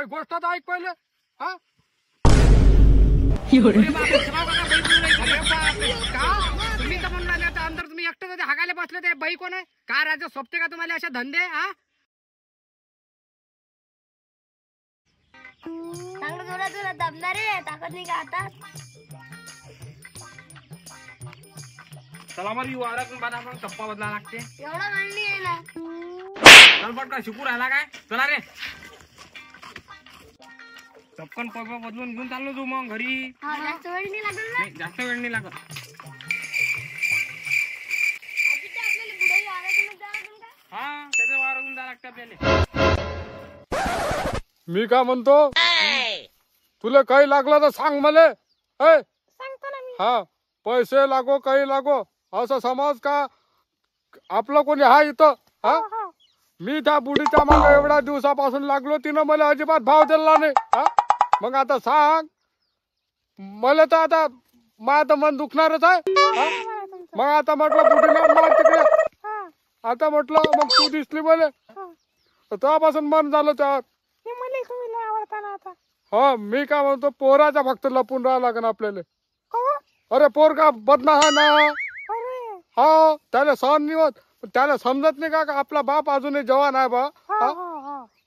गोष्ट तर ऐक पहिले. हा तुम्ही तर म्हणून राहिले अंदर तुम्ही एकटं होते हागायला बसले ते बाई कोण आहे का राजा सोपते का तुम्हाला अशा धंदे. हा चांगलं जोरात जोरात दाबणार रे ताकद नाही का आता. चला मला यू वावरातून बाधा पण टप्पा बदला लागते. एवढा वेळ नाही आहे ना. चल का शिकू राहिला काय. चला रे चपकन पग बदलून घेऊन चाललो तू मग घरी. जास्त वेळ नाही लागेल ना. नाही जास्त वेळ नाही लागत. आपल्याला बुडाई वावरातूनच जावं लागेल का. हा त्याच्या वावरातून जावं लागतं आपल्याला. मी का म्हणतो तुला काही लागलं तर सांग मला. सांगतो ना मी. हा पैसे लागो काही लागो असं समज का आपलं कोणी हा इथं. हा मी त्या बुडीच्या मागे एवढ्या दिवसापासून लागलो तिनं मला अजिबात भाव दिला नाही. हा मग आता सांग मला तर आता माझं मन दुखणारच आहे. मग आता म्हटलं बुडीला मार तिकडे. आता म्हटलं मग तू दिसली मला तेव्हापासून मन झालं त्यात. हा मी काय म्हणतो पोराचा फक्त लपून राहावं लागेल आपल्याला. अरे पोर का बदमाश आहे ना. हा त्याला सहन नाही होत. त्याला समजत नाही का आपला बाप अजूनही जवान आहे बा.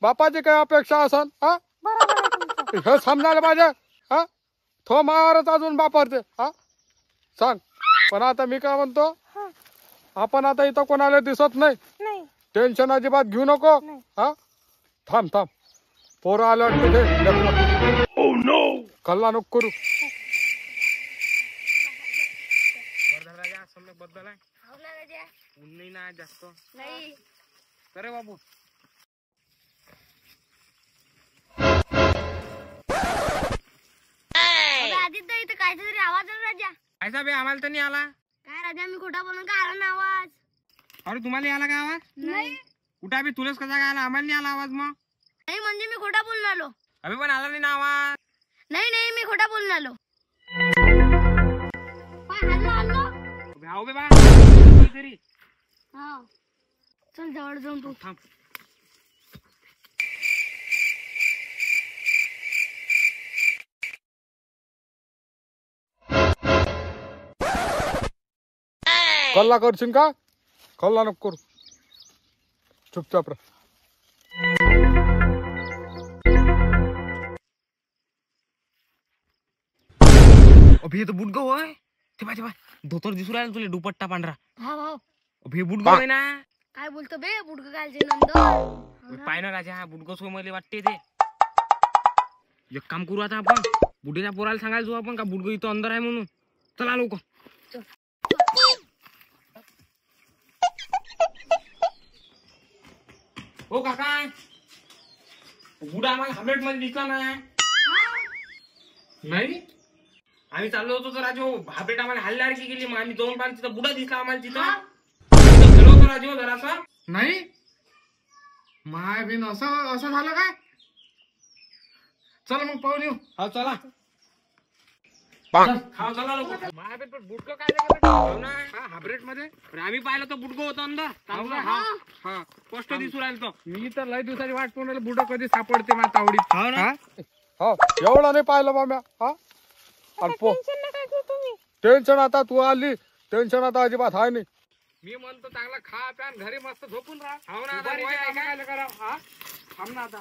बापाची काय अपेक्षा असन. हा हे समजायला पाहिजे. हा तो मारच अजून बापारते. हा सांग पण आता मी काय म्हणतो आपण आता इथं कोणाला दिसत नाही. टेन्शन अजिबात घेऊ नको. हा थांब थांब पोरं आलं कल्ला नको करू. बद्दल आहे ऊन नाही ना जास्त नाही. अरे बाबू आदित्य इथं काहीतरी आवाज आला राजा. ऐसा बे आम्हाला तर नाही आला. काय राजा मी खोटा बोलून का आला ना आवाज. अरे तुम्हाला आला का आवाज. नाही कुठे बी तुलाच कसा काय आला आम्हाला नाही आला आवाज. मग नाही म्हणजे मी खोटा बोलून आलो. अभि पण आला नाही ना आवाज. नाही नाही मी खोटा बोलून आलो. हल्लो हल्लो भाऊ बे बा तरी हा चल जवळ जाऊन तू थांब. कल्ला करशील का. कल्ला नको करू चुपचाप राह. अभि तो बुडगो होय. तेव्हा तेव्हा धोतर दिसू राहिला तुला दुपट्टा पांढरा. हा भाऊ अभि बुडगो आहे ना. काय बोलतो बे बुडकं कालचे नंद. पाय ना राजा बुडगो सोय मला वाटते ते. एक काम करू आता आपण बुडीच्या पोराला सांगायला जाऊ आपण का बुडगो इथं अंदर आहे म्हणून. चला लोक. हो काका बुडा आम्हाला हाबलेट मध्ये दिसला नाही. आम्ही चाललो होतो तर राजू हाबलेट आम्हाला हल्ल्यासारखी गेली. मग आम्ही जाऊन पाहिलं तिथं बुडा दिसला आम्हाला. तिथं गेलो होतो राजू जरासा. नाही माय बिन असं असं झालं काय. चला मग पाहून येऊ. हा चला चला लोक. महाबीर पण बुडकं काय हाबरेट मध्ये आम्ही पाहिलं तर बुडकं होतं अंदर. हा स्पष्ट दिसू राहिलं तो. मी तर लय दिवसाची वाट पाहून बुडं कधी सापडते माझ्या तावडीत. हो एवढा नाही पाहिलं बा म्या. टेन्शन आता तू आली टेन्शन आता अजिबात आहे नाही. मी म्हणतो चांगला खा प्या घरी मस्त झोपून राहा. हो ना आता करा. हा थांब ना आता.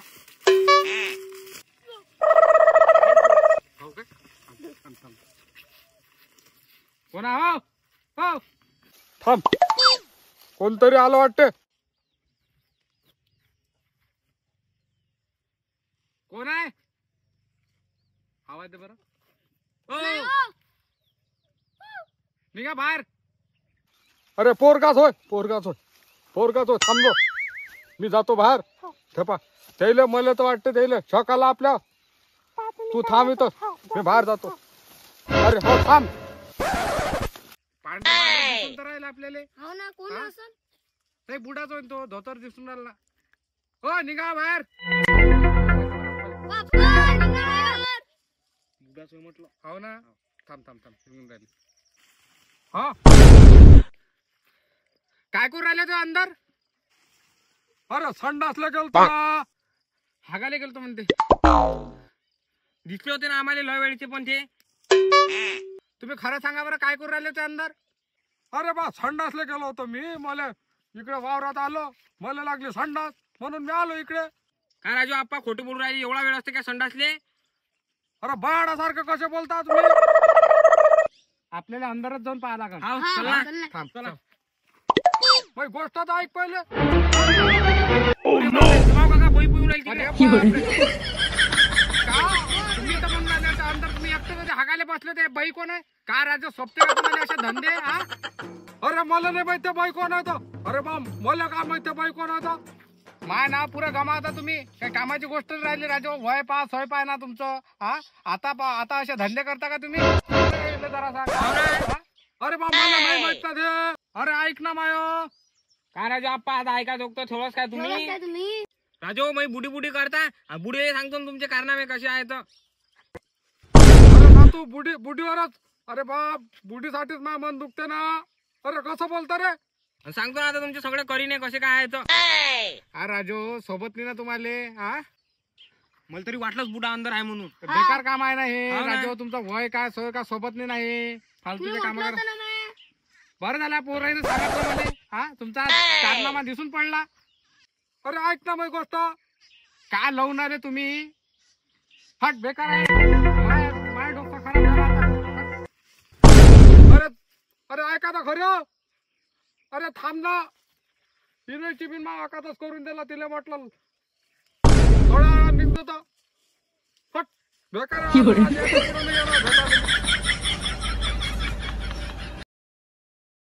हो काय कोणा हो हो थांब कोणतरी आलं वाटते. कोण आहे आवाज दे बरं. निघा बाहेर. अरे पोरगाच होय पोरगाच होय पोरगाच होय. थांबलो मी जातो बाहेर. ठेपा त्याला मला तर वाटतं त्याला शॉक आला आपल्या. तू थांब इथं मी बाहेर जातो. अरे हो थांब. राहील आपल्याला. हो ना कोण असेल. नाही बुडाच होईल तो धोतर दिसून राहिला. हो निघा बाहेर. बुडाच म्हटलं. हो ना थांब थांब थांब निघून राहिली. हा काय करू राहिले तो अंदर. अरे संड असलं गेलो हागायला गेलतो म्हणते. दिसले होते ना आम्हाला लय वेळचे पण ते. तुम्ही खरं सांगा बरं, काय करू राहिले ते अंदर? अरे बा संडासले गेलो होतो मी. मला इकडे वावरात आलो, मला लागली संडास म्हणून मी आलो इकडे. काय राजू आप्पा खोटं बोलून राहिले? एवढा वेळ असते काय संडासले? अरे बाळासारखं कसे बोलता तुम्ही? आपल्याला अंदरच जाऊन पाहा लागेल. हाव, हा, चल ना. चल ना. थांब चला. बाई गोष्ट तर ऐक पहिले. जाऊ काका, बाई पिऊन राहिली अरे तिकडे. बापरे. का तुम्ही तर म्हणून राहिले त्या अंदर, तुम्ही एकटे कधी हागायला बसले? ते बाई कोण आहे? का राजा सोबते का तुम्हाला असे धंदे? हा अरे मला नाही माहित बाई कोण आहे तो. अरे बा मला काय माहित बाई कोण आहे तो? माय ना पुरं गमावता तुम्ही. काही कामाची गोष्ट नाही राहिली राजा. वय पा सोय पाय ना तुमचं. हा आता असे धंदे करता का तुम्ही? जरासा. हा? अरे बा मला नाही माहित ना ते. अरे ऐक ना माय. काय राजू आप्पा आता ऐका दोघं थोडंच काय एवढंच तुम्ही? काय तुम्ही? राजू मी बुडी बुडी करता बुडी सांगतो ना तुमचे कारनामे कसे आहेत. अरे बा तू बुडीवरच. अरे बाप बुडीसाठीच माझं मन दुखते ना. अरे कसं बोलता रे? आणि सांगतो ना आता तुमचे सगळे करीने कसे काय आहेत. हा राजू सोबत नाही ना तुम्हाला? हा मला तरी वाटलंच बुडा अंदर आहे म्हणून. बेकार काम आहे ना हे. हो ना. राजू तुमचं वय काय सोय का सोबत नाही फालतूचे तुम्ही काम म्हटलं करा. होतं ना मग. बरं झालं पोराईने सांगितलं मला. हा तुमचा कारनामा दिसून पडला. अरे ऐक ना मग गोष्ट. काय लावणार आहे तुम्ही? हट बेकार आहे. माय डोकं खराब झालं आता. अरे अरे ऐका ना खरं. अरे थांब ना. तिने टिफिन मा आकातच करून दिला. तिला म्हटलं थोडा निघतो. हट बेकार आहे.